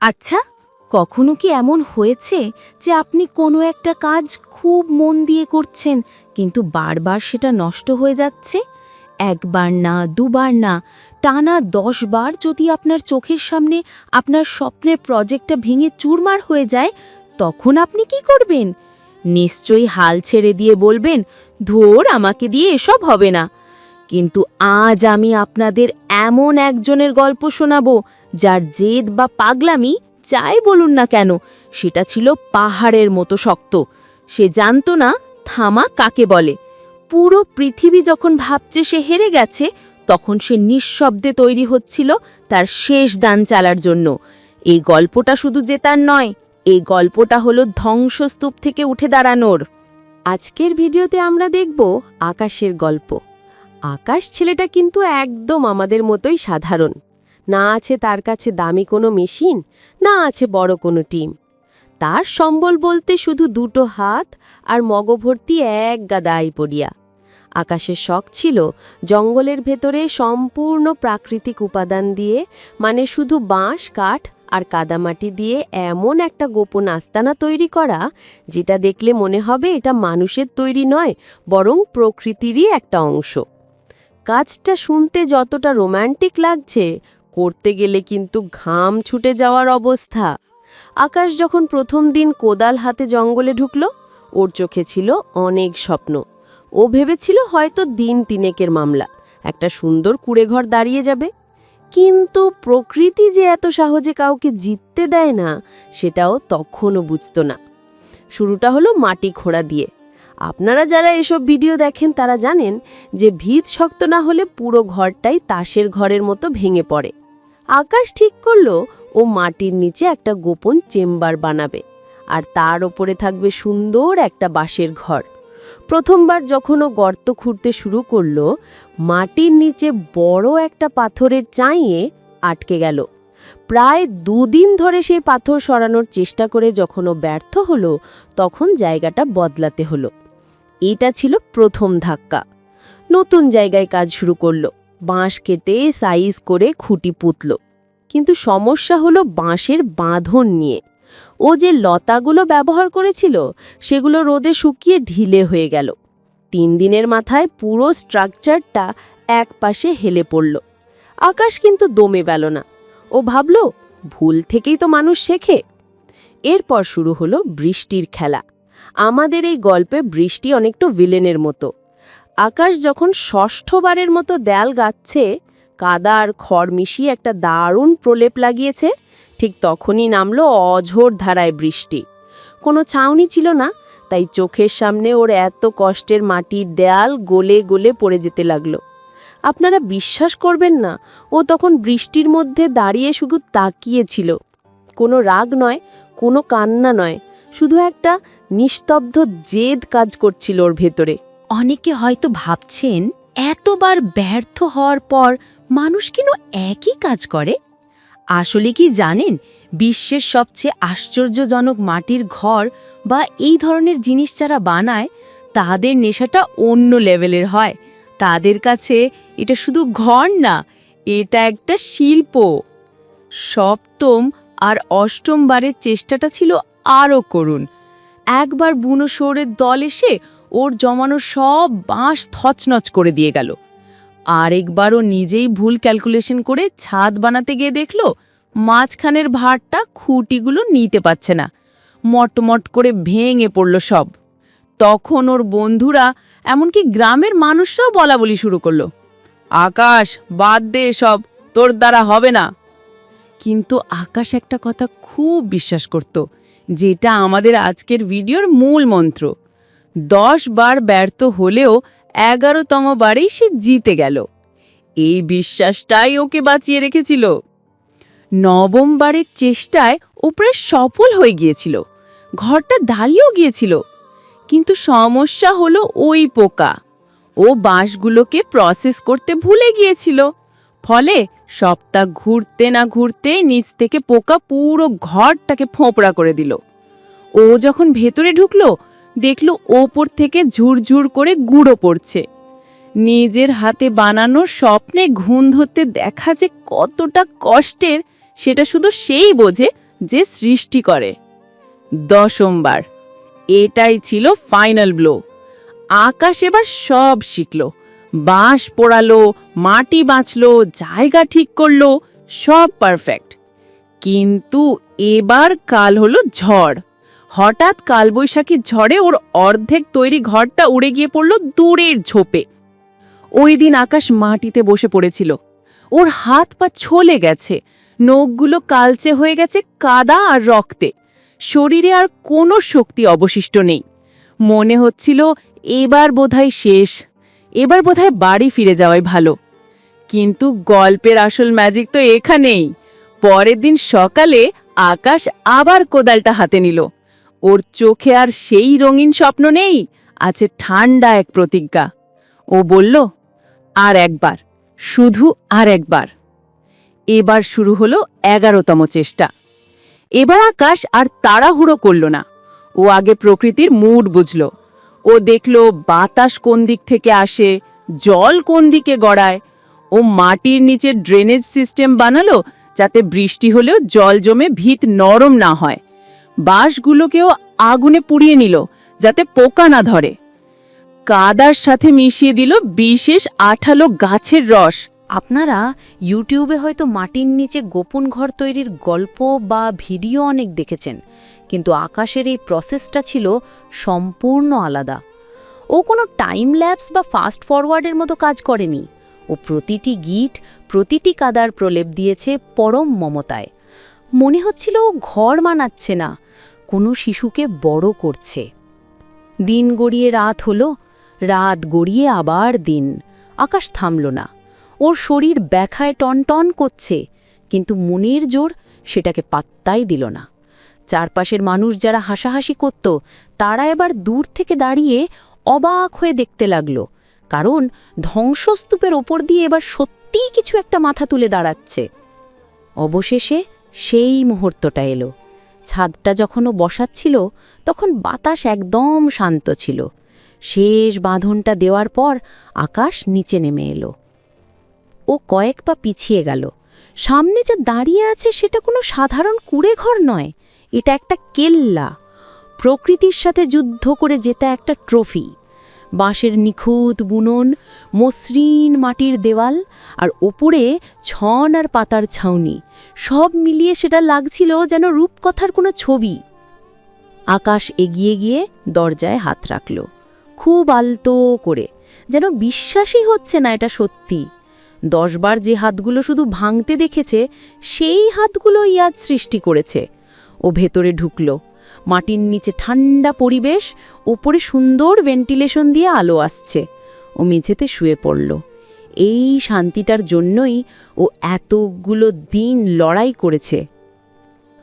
আচ্ছা, কখনো কি এমন হয়েছে যে আপনি কোনো একটা কাজ খুব মন দিয়ে করছেন কিন্তু বারবার সেটা নষ্ট হয়ে যাচ্ছে? একবার না, দুবার না, টানা ১০ বার যদি আপনার চোখের সামনে আপনার স্বপ্নের প্রজেক্টটা ভেঙে চুরমার হয়ে যায়, তখন আপনি কি করবেন? নিশ্চয়ই হাল ছেড়ে দিয়ে বলবেন, ধুর, আমাকে দিয়ে এসব হবে না। কিন্তু আজ আমি আপনাদের এমন একজনের গল্প শোনাবো যার জেদ বা পাগলামি যাই বলুন না কেন সেটা ছিল পাহাড়ের মতো শক্ত। সে জানত না থামা কাকে বলে। পুরো পৃথিবী যখন ভাবছে সে হেরে গেছে, তখন সে নিঃশব্দে তৈরি হচ্ছিল তার শেষ দান চালার জন্য। এই গল্পটা শুধু জেতার নয়, এই গল্পটা হলো ধ্বংসস্তূপ থেকে উঠে দাঁড়ানোর। আজকের ভিডিওতে আমরা দেখব আকাশের গল্প। আকাশ ছেলেটা কিন্তু একদম আমাদের মতোই সাধারণ। না আছে তার কাছে দামি কোনো মেশিন, না আছে বড় কোনো টিম। তার সম্বল বলতে শুধু দুটো হাত আর মগভর্তি এক গাদা আইপড়িয়া। আকাশের শখ ছিল জঙ্গলের ভেতরে সম্পূর্ণ প্রাকৃতিক উপাদান দিয়ে, মানে শুধু বাঁশ, কাঠ আর কাদামাটি দিয়ে এমন একটা গোপন আস্তানা তৈরি করা, যেটা দেখলে মনে হবে এটা মানুষের তৈরি নয়, বরং প্রকৃতিরই একটা অংশ। কাজটা শুনতে যতটা রোম্যান্টিক লাগছে, করতে গেলে কিন্তু ঘাম ছুটে যাওয়ার অবস্থা। আকাশ যখন প্রথম দিন কোদাল হাতে জঙ্গলে ঢুকল, ওর চোখে ছিল অনেক স্বপ্ন। ও ভেবেছিল হয়তো দিন তিনেকের মামলা, একটা সুন্দর কুঁড়েঘর দাঁড়িয়ে যাবে। কিন্তু প্রকৃতি যে এত সহজে কাউকে জিততে দেয় না, সেটাও তখনও বুঝত না। শুরুটা হলো মাটি খোঁড়া দিয়ে। আপনারা যারা এসব ভিডিও দেখেন তারা জানেন যে ভিত শক্ত না হলে পুরো ঘরটাই তাসের ঘরের মতো ভেঙে পড়ে। আকাশ ঠিক করলো ও মাটির নিচে একটা গোপন চেম্বার বানাবে, আর তার ওপরে থাকবে সুন্দর একটা বাঁশের ঘর। প্রথমবার যখন ও গর্ত খুঁড়তে শুরু করলো, মাটির নিচে বড় একটা পাথরের চাইয়ে আটকে গেল। প্রায় 2 দিন ধরে সেই পাথর সরানোর চেষ্টা করে যখন ও ব্যর্থ হলো, তখন জায়গাটা বদলাতে হলো। এটা ছিল প্রথম ধাক্কা। নতুন জায়গায় কাজ শুরু করলো, বাঁশ কেটে সাইজ করে খুঁটি পুঁতল। কিন্তু সমস্যা হলো বাঁশের বাঁধন নিয়ে। ও যে লতাগুলো ব্যবহার করেছিল সেগুলো রোদে শুকিয়ে ঢিলে হয়ে গেল। 3 দিনের মাথায় পুরো স্ট্রাকচারটা এক পাশে হেলে পড়ল। আকাশ কিন্তু দমে গেল না। ও ভাবল, ভুল থেকেই তো মানুষ শেখে। এরপর শুরু হলো বৃষ্টির খেলা। আমাদের এই গল্পে বৃষ্টি অনেকটা ভিলেনের মতো। আকাশ যখন ষষ্ঠবারের মতো দেয়াল গাচ্ছে, কাদা আর খড় মিশিয়ে একটা দারুণ প্রলেপ লাগিয়েছে, ঠিক তখনই নামলো অঝোর ধারায় বৃষ্টি। কোনো ছাউনি ছিল না, তাই চোখের সামনে ওর এত কষ্টের মাটির দেয়াল গলে গলে পড়ে যেতে লাগলো। আপনারা বিশ্বাস করবেন না, ও তখন বৃষ্টির মধ্যে দাঁড়িয়ে শুধু তাকিয়েছিল। কোনো রাগ নয়, কোনো কান্না নয়, শুধু একটা নিস্তব্ধ জেদ কাজ করছিল ওর ভেতরে। অনেকে হয়তো ভাবছেন, এতবার ব্যর্থ হওয়ার পর মানুষ কেন একই কাজ করে? আসলে কি জানেন, বিশ্বের সবচেয়ে আশ্চর্যজনক মাটির ঘর বা এই ধরনের জিনিস যারা বানায়, তাদের নেশাটা অন্য লেভেলের হয়। তাদের কাছে এটা শুধু ঘর না, এটা একটা শিল্প। সপ্তম আর অষ্টম বারের চেষ্টাটা ছিল আরও করুন। একবার বুনো শোরের দল এসে ওর জমানো সব বাঁশ থচনচ করে দিয়ে গেল। আরেকবারও নিজেই ভুল ক্যালকুলেশন করে ছাদ বানাতে গিয়ে দেখল মাঝখানের ভারটা খুঁটিগুলো নিতে পারছে না, মটমট করে ভেঙে পড়ল সব। তখন ওর বন্ধুরা, এমনকি গ্রামের মানুষরাও বলা বলি শুরু করলো, আকাশ, বাদ দে সব, তোর দ্বারা হবে না। কিন্তু আকাশ একটা কথা খুব বিশ্বাস করত, যেটা আমাদের আজকের ভিডিওর মূল মন্ত্র। 10 বার ব্যর্থ হলেও 11তম বারেই সে জিতে গেল। এই বিশ্বাসটাই ওকে বাঁচিয়ে রেখেছিল। 9ম বারের চেষ্টায় ও প্রায় সফল হয়ে গিয়েছিল, ঘরটা দাঁড়িয়েও গিয়েছিল। কিন্তু সমস্যা হলো ওই পোকা। ও বাঁশগুলোকে প্রসেস করতে ভুলে গিয়েছিল। ফলে সপ্তাহ ঘুরতে না ঘুরতে নিচ থেকে পোকা পুরো ঘরটাকে ফোঁপড়া করে দিল। ও যখন ভেতরে ঢুকলো, দেখল ওপর থেকে ঝুরঝুর করে গুঁড়ো পড়ছে। নিজের হাতে বানানো স্বপ্নে ঘুণ ধরতে দেখা যে কতটা কষ্টের, সেটা শুধু সেই বোঝে যে সৃষ্টি করে। 10বার, এটাই ছিল ফাইনাল ব্লো। আকাশ এবার সব শিখল, বাঁশ পোড়ালো, মাটি বাঁচলো, জায়গা ঠিক করলো, সব পারফেক্ট। কিন্তু এবার কাল হলো ঝড়। হঠাৎ কালবৈশাখীর ঝড়ে ওর অর্ধেক তৈরি ঘরটা উড়ে গিয়ে পড়ল দূরের ঝোপে। ওই দিন আকাশ মাটিতে বসে পড়েছিল, ওর হাত পা ছলে গেছে, নখগুলো কালচে হয়ে গেছে কাদা আর রক্তে, শরীরে আর কোনো শক্তি অবশিষ্ট নেই। মনে হচ্ছিল এবার বোধহয় শেষ, এবার বোধহয় বাড়ি ফিরে যাওয়াই ভালো। কিন্তু গল্পের আসল ম্যাজিক তো এখানেই। পরের দিন সকালে আকাশ আবার কোদালটা হাতে নিল। ওর চোখে আর সেই রঙিন স্বপ্ন নেই, আছে ঠান্ডা এক প্রতিজ্ঞা। ও বলল, আর একবার, শুধু আর একবার। এবার শুরু হলো 11তম চেষ্টা। এবার আকাশ আর তাড়াহুড়ো করল না। ও আগে প্রকৃতির মুড বুঝল। ও দেখল বাতাস কোন দিক থেকে আসে, জল কোন দিকে গড়ায়। ও মাটির নিচে ড্রেনেজ সিস্টেম বানালো, যাতে বৃষ্টি হলেও জল জমে ভিত নরম না হয়। বাঁশগুলোকেও আগুনে পুড়িয়ে নিল, যাতে পোকা না ধরে। কাদার সাথে মিশিয়ে দিল বিশেষ আঠালো গাছের রস। আপনারা ইউটিউবে হয়তো মাটির নিচে গোপন ঘর তৈরির গল্প বা ভিডিও অনেক দেখেছেন, কিন্তু আকাশের এই প্রসেসটা ছিল সম্পূর্ণ আলাদা। ও কোনো টাইম ল্যাপস বা ফাস্ট ফরওয়ার্ডের মতো কাজ করেনি। ও প্রতিটি গিট, প্রতিটি কাদার প্রলেপ দিয়েছে পরম মমতায়। মনে হচ্ছিল ও ঘর বানাচ্ছে না, কোনো শিশুকে বড় করছে। দিন গড়িয়ে রাত হলো, রাত গড়িয়ে আবার দিন। আকাশ থামল না। ওর শরীর ব্যথায় টনটন করছে, কিন্তু মনের জোর সেটাকে পাত্তাই দিল না। চারপাশের মানুষ যারা হাসাহাসি করত, তারা এবার দূর থেকে দাঁড়িয়ে অবাক হয়ে দেখতে লাগল, কারণ ধ্বংসস্তূপের ওপর দিয়ে এবার সত্যিই কিছু একটা মাথা তুলে দাঁড়াচ্ছে। অবশেষে সেই মুহূর্তটা এলো। ছাদটা যখন ও বসাচ্ছিল, তখন বাতাস একদম শান্ত ছিল। শেষ বাঁধনটা দেওয়ার পর আকাশ নিচে নেমে এলো। ও কয়েক পা পিছিয়ে গেল। সামনে যে দাঁড়িয়ে আছে সেটা কোনো সাধারণ কুঁড়েঘর নয়, এটা একটা কেল্লা, প্রকৃতির সাথে যুদ্ধ করে জেতা একটা ট্রফি। বাঁশের নিখুঁত বুনন, মসৃণ মাটির দেওয়াল, আর ওপরে ছন আর পাতার ছাউনি, সব মিলিয়ে সেটা লাগছিল যেন রূপকথার কোনো ছবি। আকাশ এগিয়ে গিয়ে দরজায় হাত রাখল, খুব আলতো করে, যেন বিশ্বাসই হচ্ছে না এটা সত্যি। 10 বার যে হাতগুলো শুধু ভাঙতে দেখেছে, সেই হাতগুলোই আজ সৃষ্টি করেছে। ও ভেতরে ঢুকল। মাটির নিচে ঠান্ডা পরিবেশ, ওপরে সুন্দর ভেন্টিলেশন দিয়ে আলো আসছে। ও মেঝেতে শুয়ে পড়ল। এই শান্তিটার জন্যই ও এতগুলো দিন লড়াই করেছে।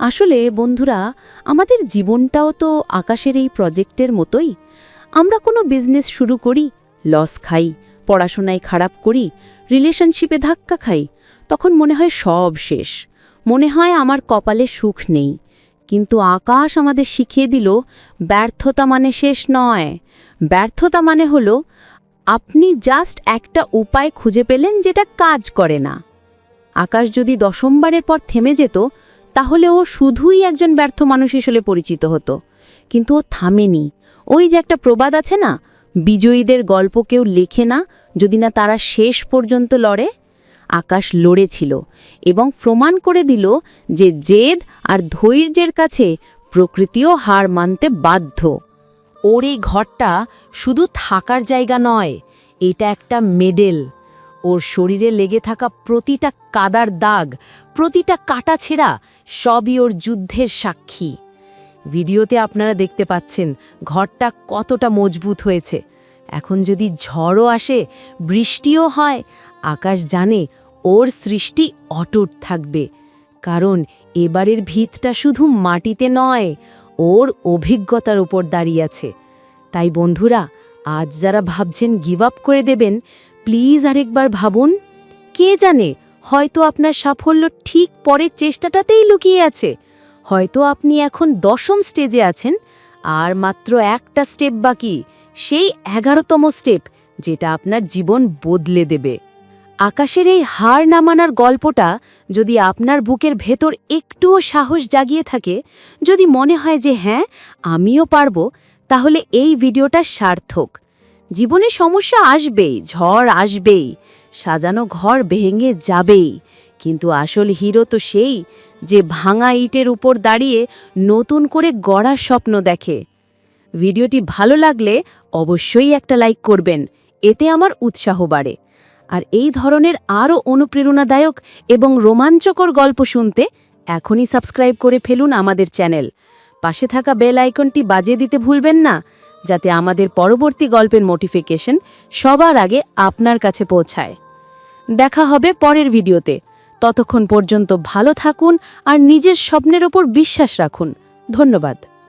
আসলে বন্ধুরা, আমাদের জীবনটাও তো আকাশের এই প্রজেক্টের মতোই। আমরা কোনো বিজনেস শুরু করি, লস খাই, পড়াশোনায় খারাপ করি, রিলেশনশিপে ধাক্কা খাই, তখন মনে হয় সব শেষ, মনে হয় আমার কপালে সুখ নেই। কিন্তু আকাশ আমাদের শিখিয়ে দিল, ব্যর্থতা মানে শেষ নয়। ব্যর্থতা মানে হলো আপনি জাস্ট একটা উপায় খুঁজে পেলেন যেটা কাজ করে না। আকাশ যদি 10বারের পর থেমে যেত, তাহলে ও শুধুই একজন ব্যর্থ মানুষ হিসেবে পরিচিত হতো। কিন্তু ও থামেনি। ওই যে একটা প্রবাদ আছে না, বিজয়ীদের গল্প কেউ লেখে না যদি না তারা শেষ পর্যন্ত লড়ে। আকাশ লড়েছিল এবং প্রমাণ করে দিল যে জেদ আর ধৈর্যের কাছে প্রকৃতিও হার মানতে বাধ্য। ওর এই ঘরটা শুধু থাকার জায়গা নয়, এটা একটা মেডেল। ওর শরীরে লেগে থাকা প্রতিটা কাদার দাগ, প্রতিটা কাটা ছেঁড়া, সবই ওর যুদ্ধের সাক্ষী। ভিডিওতে আপনারা দেখতে পাচ্ছেন ঘরটা কতটা মজবুত হয়েছে। এখন যদি ঝড়ও আসে, বৃষ্টিও হয়, আকাশ জানে ওর সৃষ্টি অটুট থাকবে, কারণ এবারের ভিতটা শুধু মাটিতে নয়, ওর অভিজ্ঞতার উপর দাঁড়িয়ে আছে। তাই বন্ধুরা, আজ যারা ভাবছেন গিভ আপ করে দেবেন, প্লিজ আরেকবার ভাবুন। কে জানে, হয়তো আপনার সাফল্য ঠিক পরের চেষ্টাটাতেই লুকিয়ে আছে। হয়তো আপনি এখন 10ম স্টেজে আছেন, আর মাত্র একটা স্টেপ বাকি, সেই 11তম স্টেপ, যেটা আপনার জীবন বদলে দেবে। আকাশের এই হার না মানার গল্পটা যদি আপনার বুকের ভেতর একটুও সাহস জাগিয়ে থাকে, যদি মনে হয় যে হ্যাঁ আমিও পারবো, তাহলে এই ভিডিওটা সার্থক। জীবনে সমস্যা আসবেই, ঝড় আসবেই, সাজানো ঘর ভেঙে যাবেই, কিন্তু আসল হিরো তো সেই যে ভাঙা ইটের উপর দাঁড়িয়ে নতুন করে গড়ার স্বপ্ন দেখে। ভিডিওটি ভালো লাগলে অবশ্যই একটা লাইক করবেন, এতে আমার উৎসাহ বাড়ে। আর এই ধরনের আরও অনুপ্রেরণাদায়ক এবং রোমাঞ্চকর গল্প শুনতে এখনই সাবস্ক্রাইব করে ফেলুন আমাদের চ্যানেল। পাশে থাকা বেল আইকনটি বাজিয়ে দিতে ভুলবেন না, যাতে আমাদের পরবর্তী গল্পের নোটিফিকেশন সবার আগে আপনার কাছে পৌঁছায়। দেখা হবে পরের ভিডিওতে। ততক্ষণ পর্যন্ত ভালো থাকুন আর নিজের স্বপ্নের ওপর বিশ্বাস রাখুন। ধন্যবাদ।